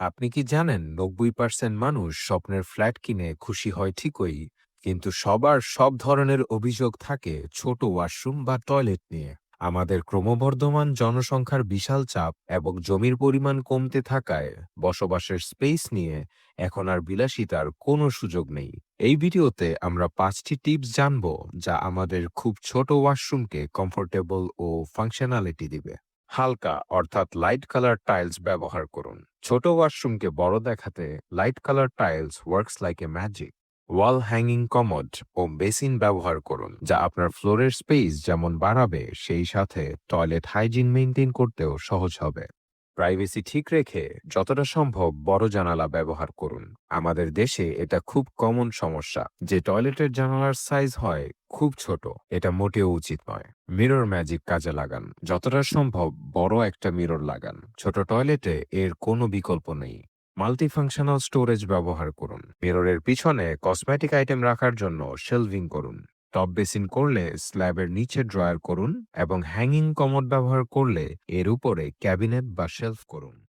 আপনি কি জানেন ৯০% মানুষ স্বপ্নের ফ্ল্যাট কিনে খুশি হয় ঠিকই, কিন্তু সবার সব ধরনের অভিযোগ থাকে ছোট ওয়াশরুম বা টয়লেট নিয়ে। আমাদের ক্রমবর্ধমান জনসংখ্যার বিশাল চাপ এবং জমির পরিমাণ কমতে থাকায় বসবাসের স্পেস নিয়ে এখন আর বিলাসিতার কোনো সুযোগ নেই। এই ভিডিওতে আমরা ৫টি টিপস জানব যা আমাদের খুব ছোট ওয়াশরুমকে কমফোর্টেবল ও ফাংশনালিটি দিবে। হালকা অর্থাৎ লাইট কালার টাইলস ব্যবহার করুন। ছোট ওয়াশরুমকে বড় দেখাতে light colour tiles works like a magic. Wall hanging commode ও বেসিন ব্যবহার করুন, যা আপনার ফ্লোরের স্পেস যেমন বাড়াবে সেই সাথে টয়লেট হাইজিন মেনটেন করতেও সহজ হবে। প্রাইভেসি ঠিক রেখে যতটা সম্ভব বড় জানালা ব্যবহার করুন। আমাদের দেশে এটা খুব কমন সমস্যা যে টয়লেটের জানালার সাইজ হয় খুব ছোট। এটা মোটেও উচিত নয়। মিরর ম্যাজিক কাজে লাগান। যতটা সম্ভব বড় একটা মিরর লাগান। ছোট টয়লেটে এর কোনো বিকল্প নেই। মাল্টিফাংশনাল স্টোরেজ ব্যবহার করুন। মিররের পিছনে কসমেটিক আইটেম রাখার জন্য শেলভিং করুন। টপ বেসিন করলে স্ল্যাবের নিচে ড্রয়ার করুন এবং হ্যাঙ্গিং কমোড ব্যবহার করলে এর উপরে ক্যাবিনেট বা শেলফ করুন।